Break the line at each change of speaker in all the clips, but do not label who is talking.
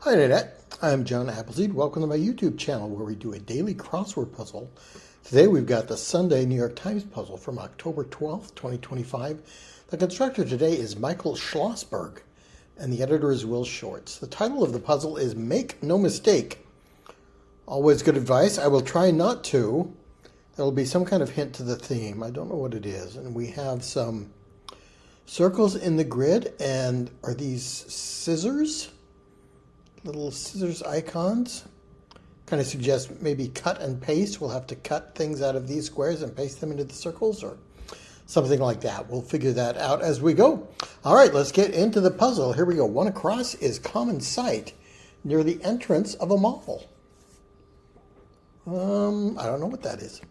Hi Internet, I'm John Appleseed. Welcome to my YouTube channel where we do a daily crossword puzzle. Today we've got the Sunday New York Times puzzle from October 12th, 2025. The constructor today is Michael Schlossberg and the editor is Will Shorts. The title of the puzzle is Make No Mistake. Always good advice. I will try not to. There will be some kind of hint to the theme. I don't know what it is. And we have some circles in the grid, and are these scissors? Little scissors icons. Kind of suggest maybe cut and paste. We'll have to cut things out of these squares and paste them into the circles or something like that. We'll figure that out as we go. All right, let's get into the puzzle. Here we go. One across is common sight near the entrance of a mall. I don't know what that is.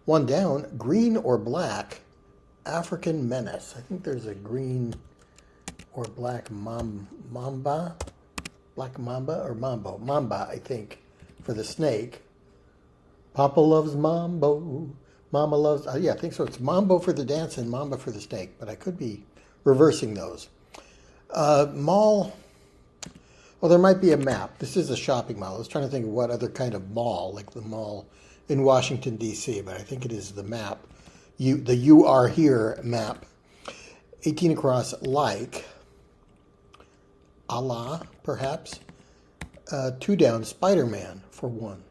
One down, green or black, African menace. I think there's a green or black mamba. Black mamba or mambo? Mamba, I think, for the snake. Papa loves mambo. Mama loves... yeah, I think so. It's mambo for the dance and mamba for the snake. But I could be reversing those. Mall... well, there might be a map. This is a shopping mall. I was trying to think of what other kind of mall, like the mall in Washington, D.C., but I think it is the map. The You Are Here map. 18 across, like... Allah, perhaps. 2 down, Spider-Man for 1.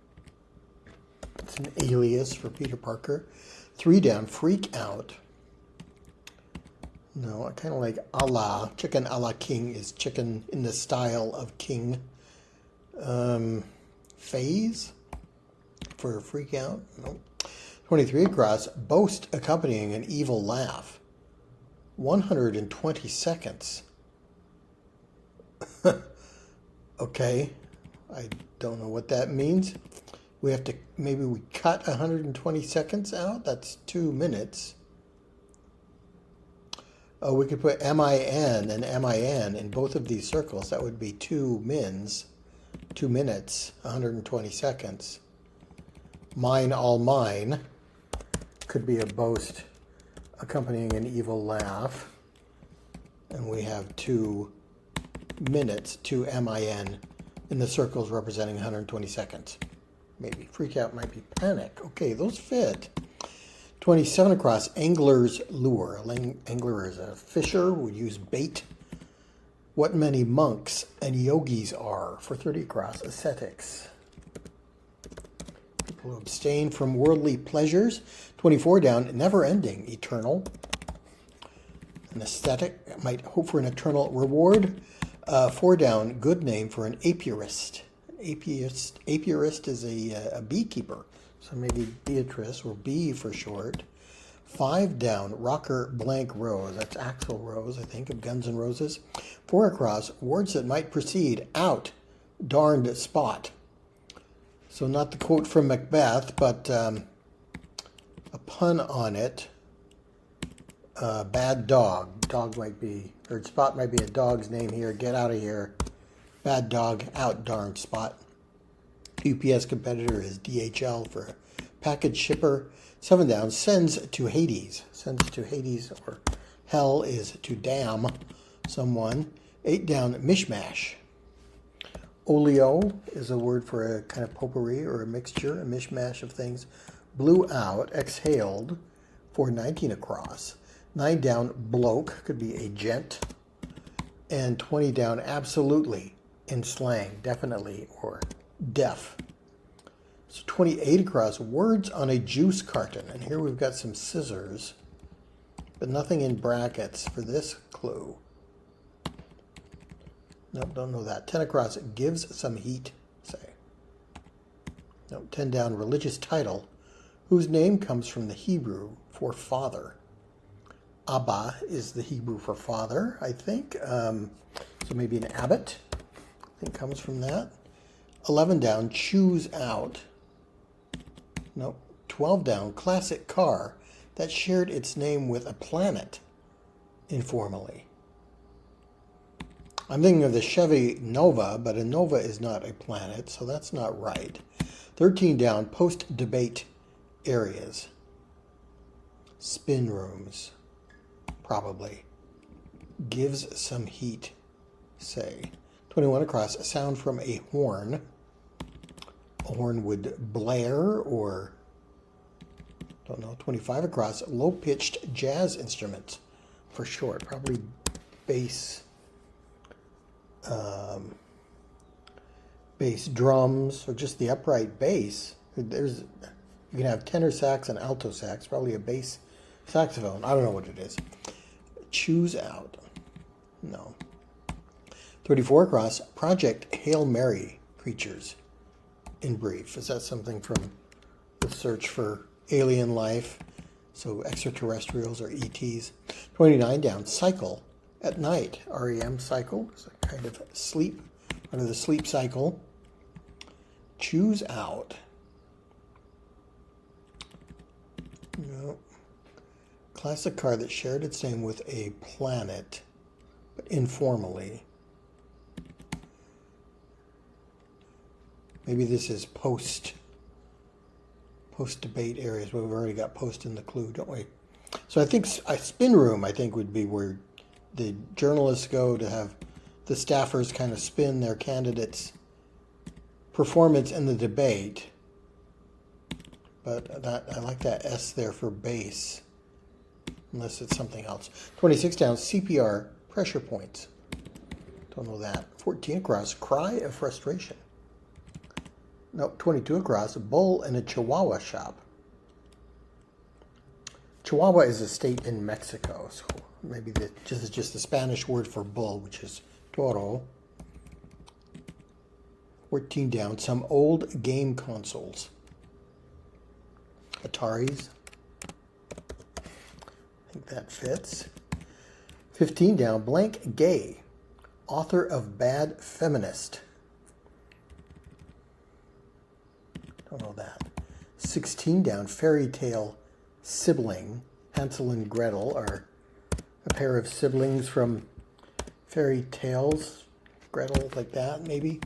It's an alias for Peter Parker. 3 down, Freak Out. No, I kind of like Allah. Chicken a la King is chicken in the style of King. Phase for Freak Out. Nope. 23 across, Boast accompanying an evil laugh. 120 seconds. Okay, I don't know what that means. We have to, maybe we cut 120 seconds out. That's 2 minutes. Oh, we could put MIN and MIN in both of these circles. That would be 2 mins, 2 minutes, 120 seconds. Mine, all mine could be a boast accompanying an evil laugh. And we have 2 minutes to MIN in the circles representing 120 seconds. Maybe freak out might be panic. Okay, those fit. 27 across, angler's lure. Angler is a fisher, would use bait. What many monks and yogis are. For 30 across, ascetics. People who abstain from worldly pleasures. 24 down, never ending, eternal. An ascetic might hope for an eternal reward. 4 down, good name for an apiarist. Apiarist is a beekeeper, so maybe Beatrice or Bee for short. 5 down, rocker blank Rose. That's Axl Rose, I think, of Guns N' Roses. 4 across, words that might precede out, darned spot. So not the quote from Macbeth, but a pun on it. Bad dog. Dog might be, or spot might be a dog's name here. Get out of here. Bad dog, out, darn spot. UPS competitor is DHL for package shipper. 7 down, sends to Hades. Sends to Hades, or hell is to damn someone. 8 down, mishmash. Oleo is a word for a kind of potpourri or a mixture, a mishmash of things. Blew out, exhaled, for 19 across. 9 down, bloke, could be a gent. And 20 down, absolutely, in slang, definitely, or deaf. So 28 across, words on a juice carton. And here we've got some scissors, but nothing in brackets for this clue. Nope, don't know that. 10 across, gives some heat, say. Nope, 10 down, religious title, whose name comes from the Hebrew for father. Abba is the Hebrew for father, I think. So maybe an abbot, I think, comes from that. 11 down, choose out. Nope. 12 down, classic car that shared its name with a planet informally. I'm thinking of the Chevy Nova, but a Nova is not a planet, so that's not right. 13 down, post-debate areas. Spin rooms. Probably. Gives some heat, say. 21 across, a sound from a horn. A horn would blare or, don't know. 25 across, low-pitched jazz instrument for short. Probably bass, bass drums, or just the upright bass. You can have tenor sax and alto sax, probably a bass saxophone. I don't know what it is. Choose out. No. 34 across, Project Hail Mary creatures. In brief, is that something from the search for alien life? So extraterrestrials or ETs. 29 down, cycle at night. REM cycle. It's a kind of sleep, under the sleep cycle. Choose out. No. Classic car that shared its name with a planet, but informally. Maybe this is post-debate areas. Well, we've already got post in the clue, don't we? So I think a spin room, I think, would be where the journalists go to have the staffers kind of spin their candidates' performance in the debate. But I like that S there for base, unless it's something else. 26 down, CPR pressure points. Don't know that. 14 across, cry of frustration. No, 22 across, a bull in a Chihuahua shop. Chihuahua is a state in Mexico, so maybe this is just the Spanish word for bull, which is toro. 14 down, some old game consoles. Ataris. I think that fits. 15 down, blank gay. Author of Bad Feminist. Don't know that. 16 down, fairy tale sibling. Hansel and Gretel are a pair of siblings from fairy tales. Gretel, like that, maybe.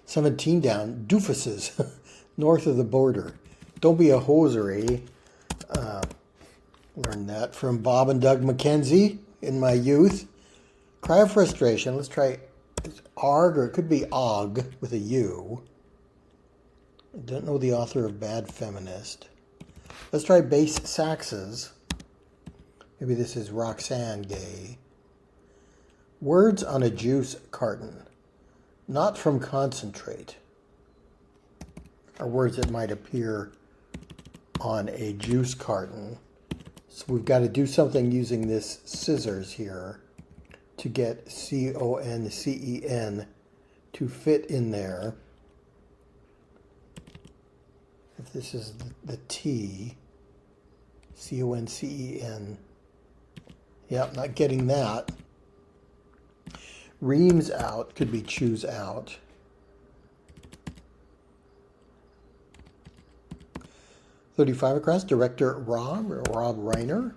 17 down, doofuses, north of the border. Don't be a hosiery. Learned that from Bob and Doug McKenzie in my youth. Cry of frustration. Let's try ARG, or it could be OG with a U. I don't know the author of Bad Feminist. Let's try bass saxes. Maybe this is Roxanne Gay. Words on a juice carton. Not from concentrate. Are words that might appear on a juice carton. So we've got to do something using this scissors here to get CONCEN to fit in there. If this is the T, CONCEN. Yep, not getting that. Reams out could be choose out. 35 across, director Rob Reiner,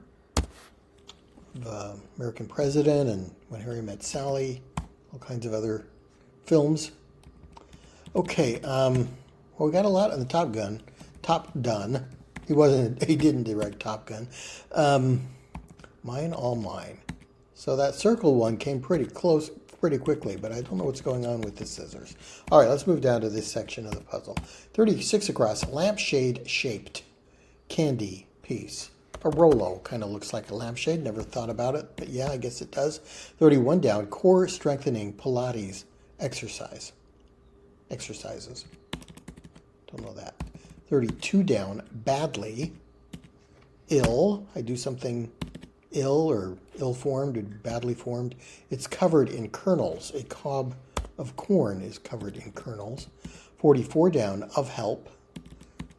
the American President and When Harry Met Sally, all kinds of other films. Okay, well, we got a lot on the Top Gun. He didn't direct Top Gun. Mine, All Mine. So that circle one came pretty close, pretty quickly, but I don't know what's going on with the scissors. All right, let's move down to this section of the puzzle. 36 across, lampshade shaped candy piece. A Rolo kind of looks like a lampshade. Never thought about it, but yeah, I guess it does. 31 down, core strengthening Pilates exercises. Don't know that. 32 down, badly. Ill. I do something ill or ill-formed or badly formed. It's covered in kernels. A cob of corn is covered in kernels. 44 down, of help.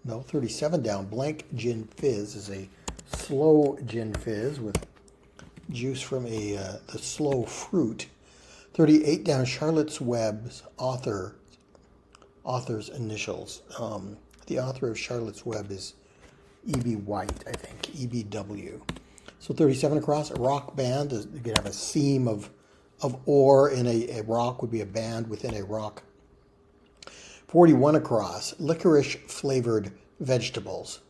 No, 37 down, blank gin fizz is a slow gin fizz with juice from the slow fruit. 38 down, Charlotte's Web's author's initials. The author of Charlotte's Web is E.B. White, I think, EBW. So 37 across, a rock band. You could have a seam of ore in a rock, would be a band within a rock. 41 across, licorice flavored vegetables.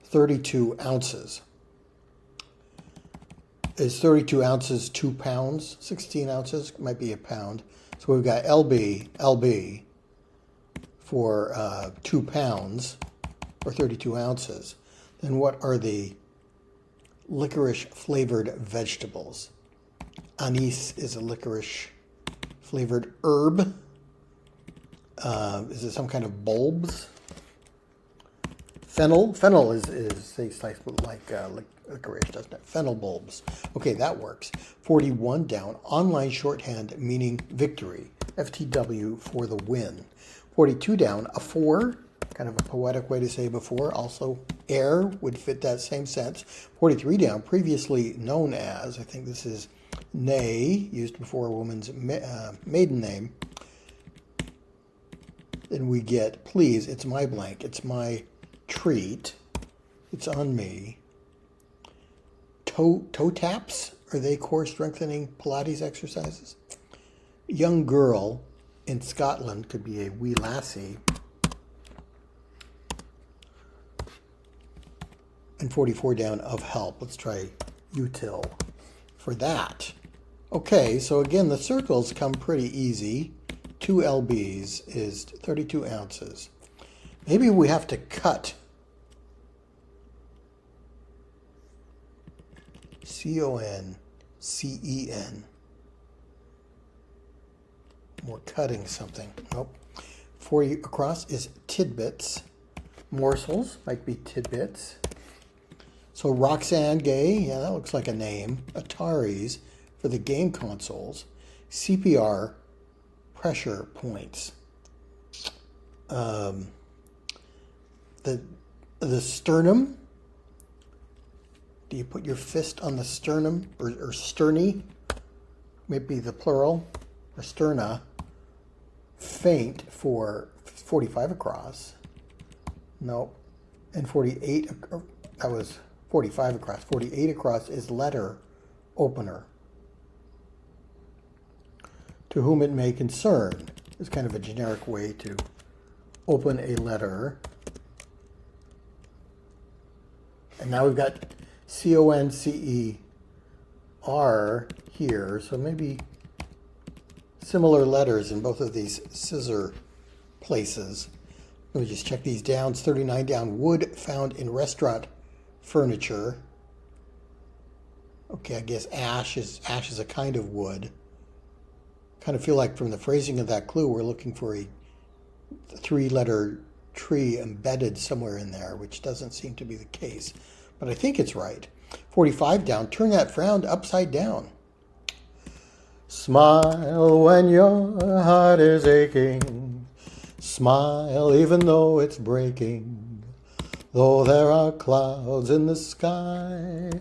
32 ounces. Is 32 ounces 2 pounds? 16 ounces might be a pound. So we've got LB for 2 pounds or 32 ounces. Then what are the licorice flavored vegetables? Anise is a licorice flavored herb. Is it some kind of bulbs? Fennel tastes like licorice, doesn't it? Fennel bulbs. Okay, that works. 41 down. Online shorthand meaning victory. FTW for the win. 42 down. A 4, kind of a poetic way to say before. Also, air would fit that same sense. 43 down. Previously known as, I think this is nay, used before a woman's maiden name. Then we get, please, it's my blank, it's my treat, it's on me. Toe taps, are they core strengthening Pilates exercises? Young girl in Scotland could be a wee lassie. And 44 down, of help. Let's try util for that. Okay, so again, the circles come pretty easy. 2 lbs is 32 ounces. Maybe we have to cut. CONCEN. We're cutting something. Nope. 40 across is tidbits. Morsels might be tidbits. So Roxanne Gay, yeah, that looks like a name. Ataris for the game consoles. CPR, pressure points. The sternum. Do you put your fist on the sternum or sterny? Maybe the plural or sterna. Faint for 45 across. No, and 48. That was 45 across. 48 across is letter opener. To whom it may concern is kind of a generic way to open a letter. And now we've got CONCER here, so maybe similar letters in both of these scissor places. Let me just check these down. It's 39 down. Wood found in restaurant furniture. Okay, I guess ash is a kind of wood. Kind of feel like from the phrasing of that clue, we're looking for a 3-letter tree embedded somewhere in there, which doesn't seem to be the case. But I think it's right. 45 down. Turn that frown upside down. Smile when your heart is aching. Smile even though it's breaking. Though there are clouds in the sky,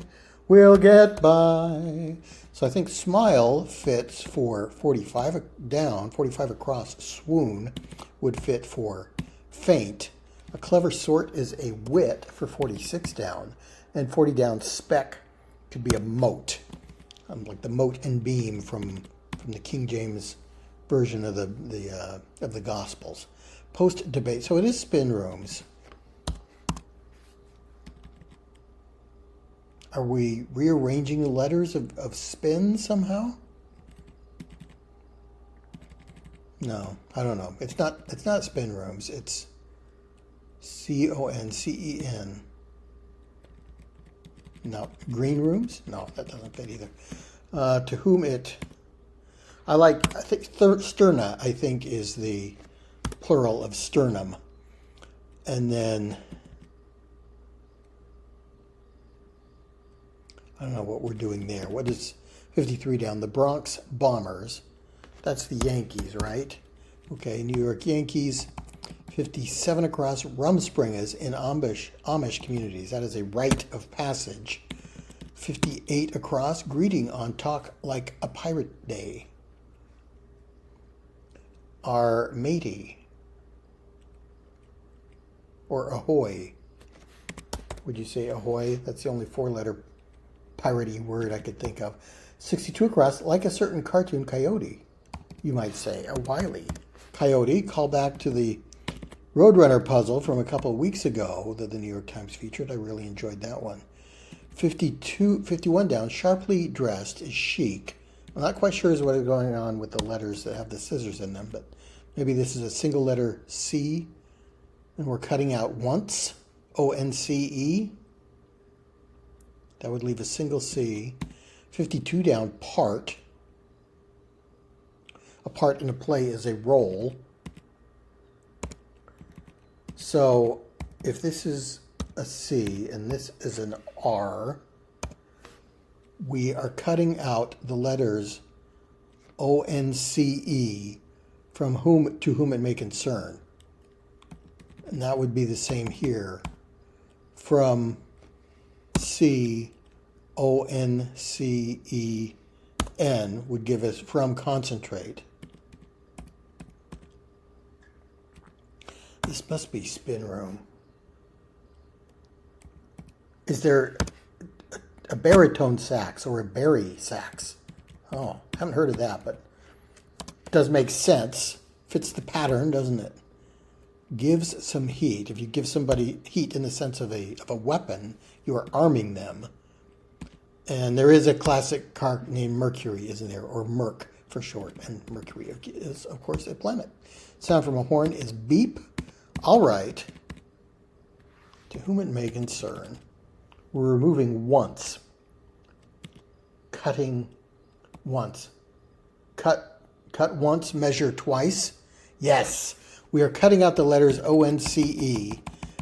we'll get by. So I think smile fits for 45 down, 45 across. Swoon would fit for faint. A clever sort is a wit for 46 down. And 40 down, speck could be a mote. Like the mote and beam from the King James version of the Gospels. Post debate. So it is spin rooms. Are we rearranging the letters of spin somehow? No, I don't know. It's not spin rooms. It's CONCEN. No, green rooms? No, that doesn't fit either. To whom it... I think sterna, I think, is the plural of sternum. And then... I don't know what we're doing there. What is 53 down? The Bronx Bombers. That's the Yankees, right? Okay, New York Yankees. 57 across. Rumspringas in Amish communities. That is a rite of passage. 58 across. Greeting on Talk Like a Pirate Day. Our matey. Or ahoy. Would you say ahoy? That's the only 4-letter piratey word I could think of. 62 across, like a certain cartoon coyote, you might say. A wily coyote. Call back to the Roadrunner puzzle from a couple of weeks ago that the New York Times featured. I really enjoyed that one. 51 down, sharply dressed is chic. I'm not quite sure what is going on with the letters that have the scissors in them, but maybe this is a single letter C, and we're cutting out once, O-N-C-E. That would leave a single C. 52 down, part. A part in a play is a role. So if this is a C and this is an R, we are cutting out the letters O-N-C-E from whom to whom it may concern. And that would be the same here. From C, O-N-C-E-N would give us from concentrate. This must be spin room. Is there a baritone sax or a bari sax? Oh, haven't heard of that, but it does make sense. Fits the pattern, doesn't it? Gives some heat. If you give somebody heat in the sense of a weapon, you are arming them. And there is a classic car named Mercury, isn't there? Or Merc for short. And Mercury is, of course, a planet. Sound from a horn is beep. All right. To whom it may concern. We're removing once. Cutting once. Cut once, measure twice. Yes. We are cutting out the letters O-N-C-E.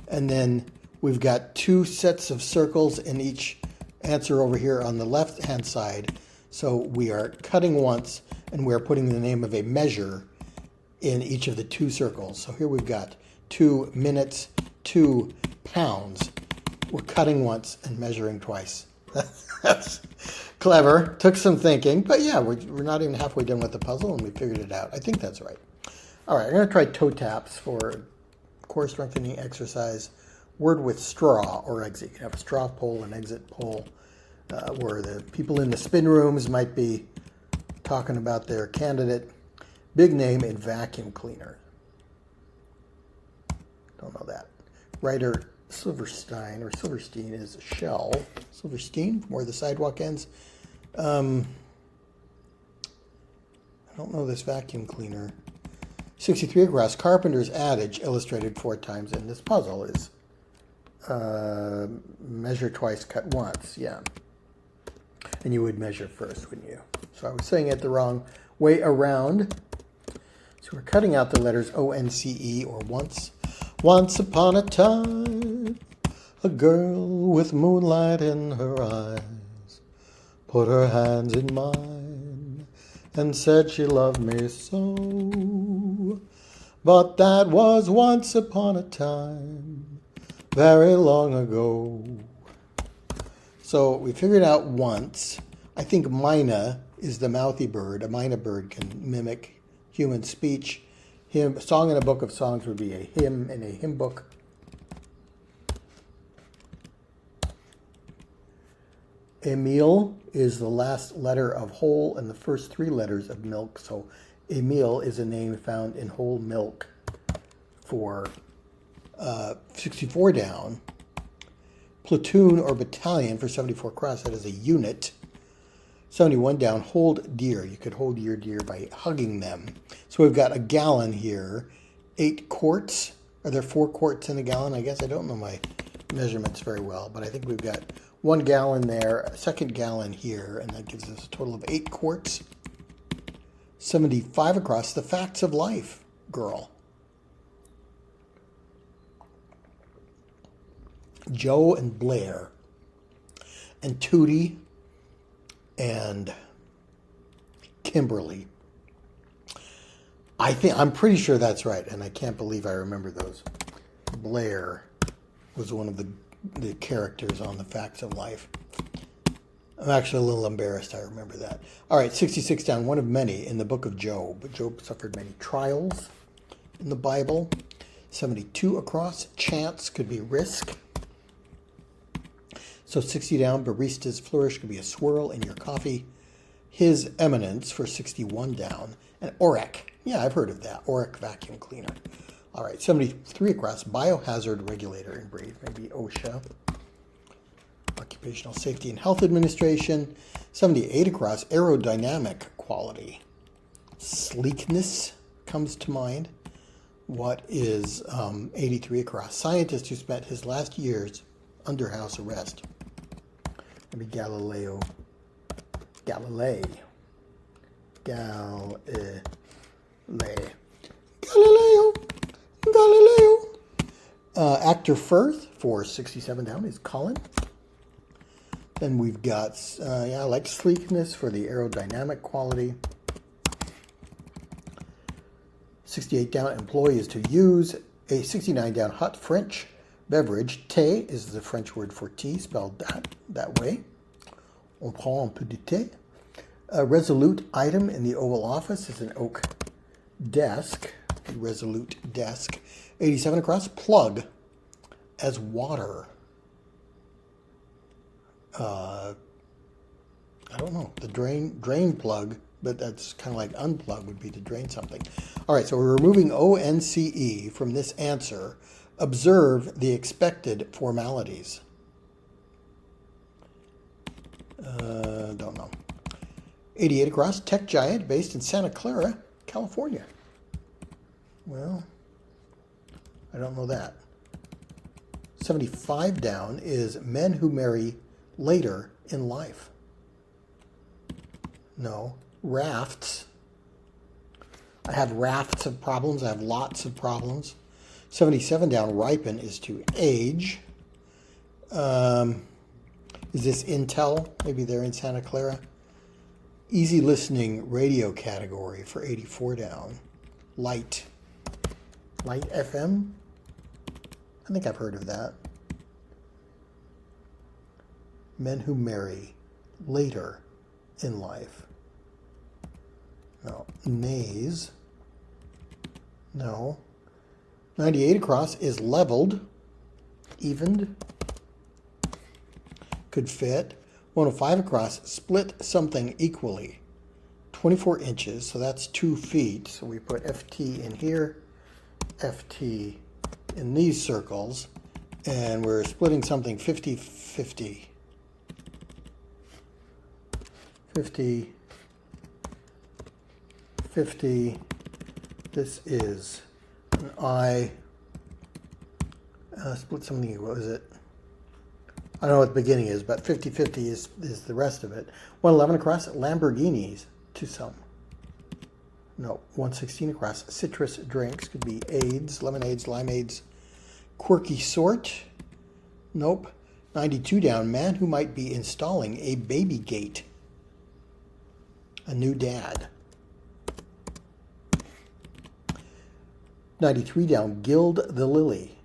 And then we've got two sets of circles in each answer over here on the left-hand side. So we are cutting once, and we are putting the name of a measure in each of the two circles. So here we've got 2 minutes, 2 pounds. We're cutting once and measuring twice. That's clever. Took some thinking, but yeah, we're not even halfway done with the puzzle, and we figured it out. I think that's right. All right, I'm going to try toe taps for core strengthening exercise. Word with straw or exit. You can have a straw poll and exit poll where the people in the spin rooms might be talking about their candidate. Big name in vacuum cleaner. Don't know that. Writer Silverstein is Shell. Silverstein, where the sidewalk ends. I don't know this vacuum cleaner. 63 across. Carpenter's adage, illustrated 4 times in this puzzle, is measure twice, cut once. Yeah. And you would measure first, wouldn't you? So I was saying it the wrong way around. So we're cutting out the letters O-N-C-E or once. Once upon a time, a girl with moonlight in her eyes put her hands in mine and said she loved me so. But that was once upon a time, very long ago. So we figured out once. I think Mina is the mouthy bird. A Mina bird can mimic human speech. Song in a book of songs would be a hymn in a hymn book. Emil is the last letter of whole and the first 3 letters of milk. So Emil is a name found in whole milk for 64 down. Platoon or battalion for 74 across. That is a unit. 71 down, hold deer. You could hold your deer by hugging them. So we've got a gallon here. 8 quarts. Are there 4 quarts in a gallon? I guess I don't know my measurements very well, but I think we've got 1 gallon there, a 2nd gallon here, and that gives us a total of 8 quarts. 75 across. The facts of life, girl. Joe and Blair and Tootie and Kimberly. I'm pretty sure that's right, and I can't believe I remember those. Blair was one of the characters on The Facts of Life. I'm actually a little embarrassed I remember that. All right, 66 down, one of many in the book of Job. Job suffered many trials in the Bible. 72 across, chance could be risk. So 60 down, barista's flourish could be a swirl in your coffee. His Eminence for 61 down. And OREC. Yeah, I've heard of that. OREC vacuum cleaner. All right, 73 across, biohazard regulator in brief. Maybe OSHA. Occupational Safety and Health Administration. 78 across, aerodynamic quality. Sleekness comes to mind. What is 83 across? Scientist who spent his last years under house arrest. Maybe Galileo. Galileo. Actor Firth for 67 down is Colin. Then we've got, I like sleekness for the aerodynamic quality. 68 down, employee is to use. A 69 down, hot French beverage. Thé is the French word for tea, spelled that way. On prend un peu de thé. A resolute item in the Oval Office is an oak desk. A resolute desk. 87 across, plug as water. I don't know, the drain plug, but that's kind of like unplug would be to drain something. All right, so we're removing ONCE from this answer. Observe the expected formalities. Don't know. 88 across, tech giant based in Santa Clara, California. Well, I don't know that. 75 down is men who marry later in life. No. Rafts. I have rafts of problems. I have lots of problems. 77 down, ripen is to age. Is this Intel? Maybe they're in Santa Clara. Easy listening radio category for 84 down. Light. Light FM? I think I've heard of that. Men who marry later in life. No. Nays. No. 98 across is leveled. Evened. Could fit. 105 across, split something equally. 24 inches, so that's 2 feet. So we put FT in here, FT in these circles, and we're splitting something 50-50. 50, 50. This is an I. Split something, what was it? I don't know what the beginning is, but 50-50 is the rest of it. 111 across, Lamborghinis to some. No, 116 across, citrus drinks. Could be aids, lemonades, limeades. Quirky sort. Nope. 92 down, man who might be installing a baby gate. A new dad. 93 down, gild the lily.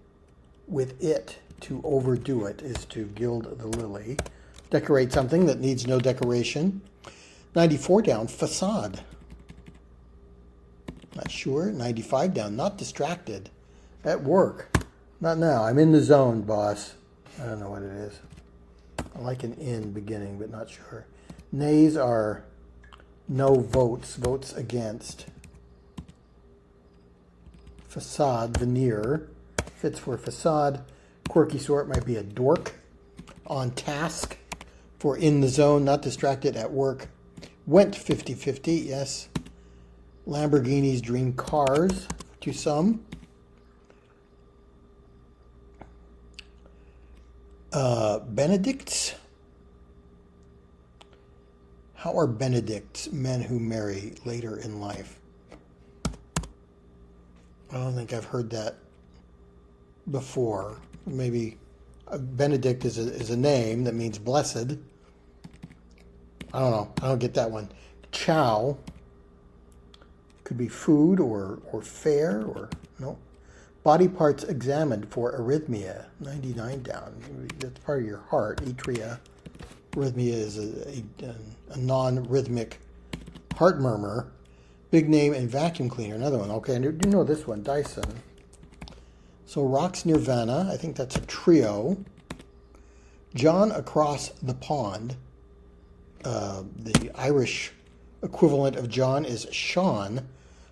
With it. To overdo it is to gild the lily. Decorate something that needs no decoration. 94 down, facade. Not sure. 95 down, not distracted. At work. Not now. I'm in the zone, boss. I don't know what it is. I like an in beginning, but not sure. Nays are no votes. Votes against. Facade, veneer. Fits for facade. Quirky sort might be a dork. On task for in the zone, not distracted at work. Went 50-50, yes. Lamborghinis dream cars to some. Benedicts. How are Benedicts men who marry later in life? I don't think I've heard that before. Maybe Benedict is a name that means blessed. I don't know. I don't get that one. Chow could be food or fare or no. Body parts examined for arrhythmia. 99 down. That's part of your heart. Atria. Arrhythmia is a non-rhythmic heart murmur. Big name and vacuum cleaner. Another one. Okay, I do know this one. Dyson. So Rock's Nirvana, I think that's a trio. John Across the Pond. The Irish equivalent of John is Sean,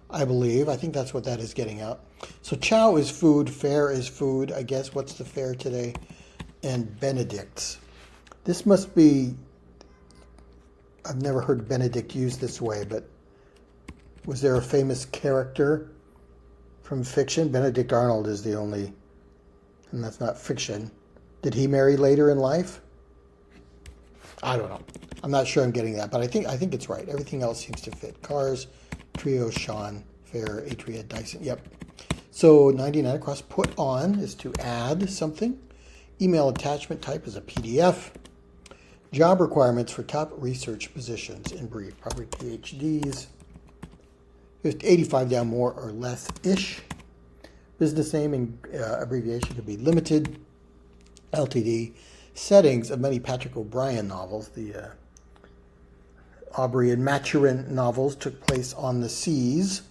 I believe. I think that's what that is getting at. So chow is food, fare is food. I guess what's the fare today? And Benedict's. This must be, I've never heard Benedict used this way, but was there a famous character from fiction? Benedict Arnold is the only, and that's not fiction. Did he marry later in life? I don't know. I'm not sure I'm getting that, but I think it's right. Everything else seems to fit. Cars, Trio, Sean, Fair, Atria, Dyson. Yep. So 99 across. Put on is to add something. Email attachment type is a PDF. Job requirements for top research positions in brief. Probably PhDs. Just 85 down, more or less-ish. Business name and abbreviation could be limited. Ltd. Settings of many Patrick O'Brian novels. The Aubrey and Maturin novels took place on the seas.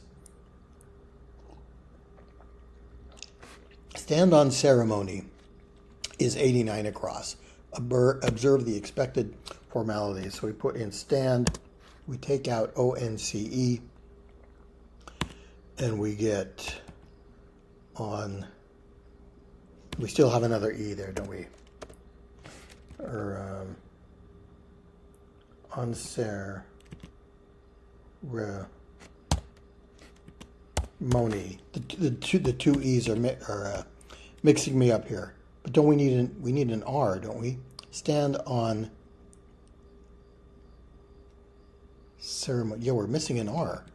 Stand on ceremony is 89 across. Observe the expected formalities. So we put in stand, we take out ONCE, and we get on, we still have another E there, don't we? Or on ceremony. The two E's are mixing me up here. But don't we need an R, don't we? Stand on ceremony. Yeah, we're missing an R.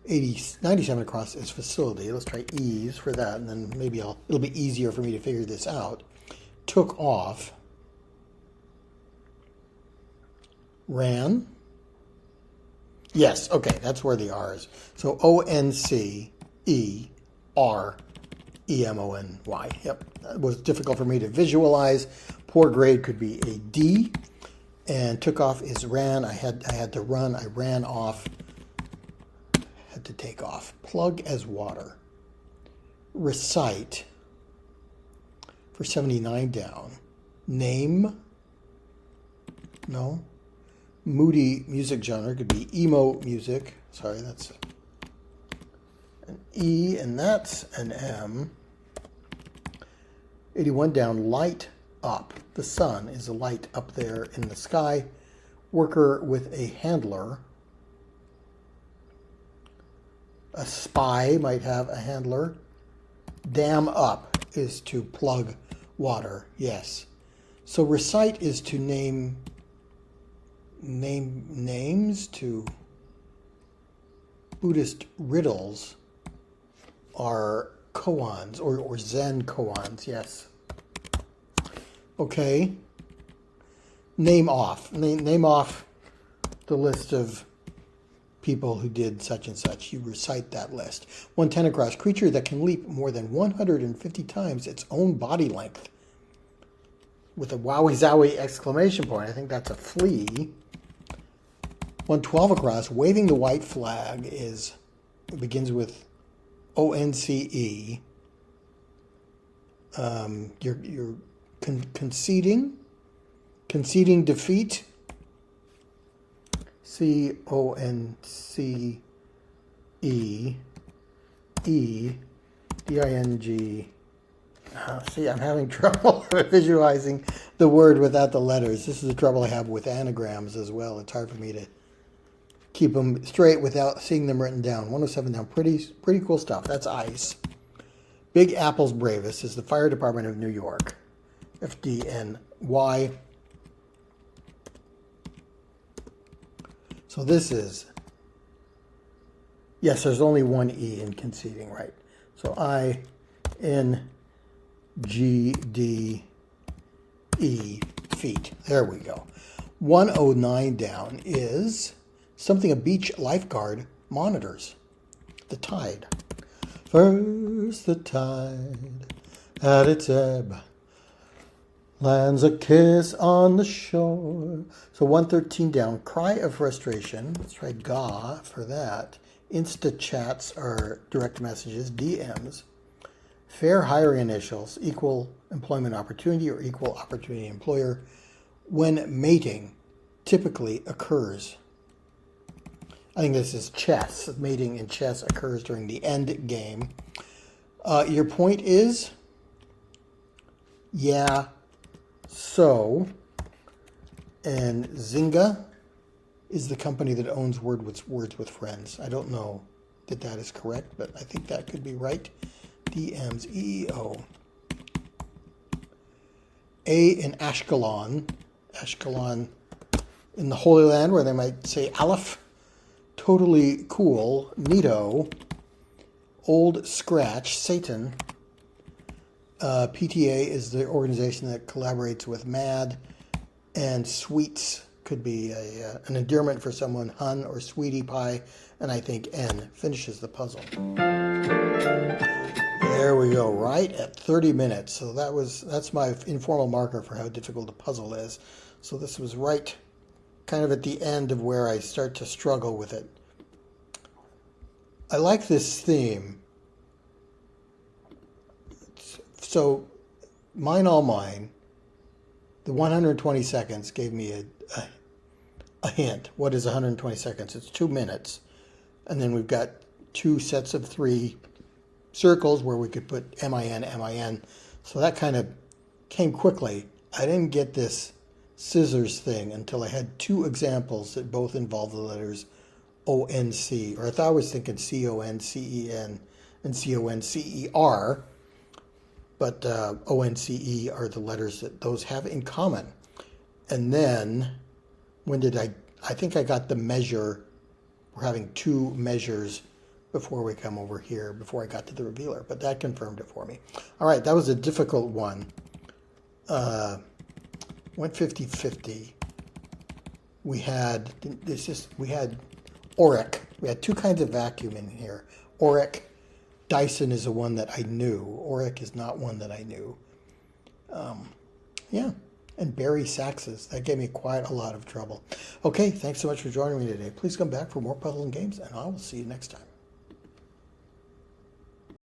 97 across is facility. Let's try E's for that, and then maybe it'll be easier for me to figure this out. Took off. Ran. Yes, okay, that's where the R is. So ONCEREMONY. Yep, that was difficult for me to visualize. Poor grade could be a D. And took off is ran. I had to run. I ran off. Had to take off. Plug as water. Recite for 79 down. Name. No. Moody music genre could be emo music. Sorry, that's an E, and that's an M. 81 down, light up. The sun is a light up there in the sky. Worker with a handler. A spy might have a handler. Dam up is to plug water. Yes. So recite is to name names. To Buddhist riddles are koans or Zen koans. Yes. Okay. Name off. Name off the list of people who did such and such. You recite that list. 110 across. Creature that can leap more than 150 times its own body length. With a wowie zowie exclamation point. I think that's a flea. 112 across. Waving the white flag it begins with ONCE. You're conceding defeat. CONCE DING. See, I'm having trouble visualizing the word without the letters. This is the trouble I have with anagrams as well. It's hard for me to keep them straight without seeing them written down. 107 down. Pretty cool stuff. That's ICE. Big Apple's bravest is the Fire Department of New York. FDNY. So this is, yes, there's only one E in conceding, right? So INGDE, feet. There we go. 109 down is something a beach lifeguard monitors. The tide. First the tide at its ebb lands a kiss on the shore. So 113 down, cry of frustration. Let's try GA for that. Insta chats are direct messages, DMs. Fair hiring initials, equal employment opportunity or equal opportunity employer. When mating typically occurs. I think this is chess. Mating in chess occurs during the end game. Your point is, yeah. So And Zynga is the company that owns Words with Friends. I don't know that that is correct, but I think that could be right. DM's EEO. A in Ashkelon. Ashkelon in the Holy Land, where they might say Aleph. Totally Cool. Neato. Old Scratch. Satan. PTA is the organization that collaborates with MAD. And Sweets could be an endearment for someone. Hun or Sweetie Pie. And I think N finishes the puzzle. There we go, right at 30 minutes. So that's my informal marker for how difficult a puzzle is. So this was right kind of at the end of where I start to struggle with it. I like this theme. So Mine All Mine, the 120 seconds gave me a hint. What is 120 seconds? It's 2 minutes. And then we've got 2 sets of 3 circles where we could put MIN, MIN. So that kind of came quickly. I didn't get this scissors thing until I had 2 examples that both involved the letters ONC, or I thought I was thinking CONCEN and CONCER, but ONCE are the letters that those have in common. And then, when did I think I got the measure. We're having 2 measures before we come over here, before I got to the revealer, but that confirmed it for me. All right, that was a difficult one. Went 50-50. We had Auric. We had 2 kinds of vacuum in here. Auric. Dyson is the one that I knew. Auric is not one that I knew. Yeah. And Barry Saxes. That gave me quite a lot of trouble. Okay, thanks so much for joining me today. Please come back for more puzzle and games, and I will see you next time.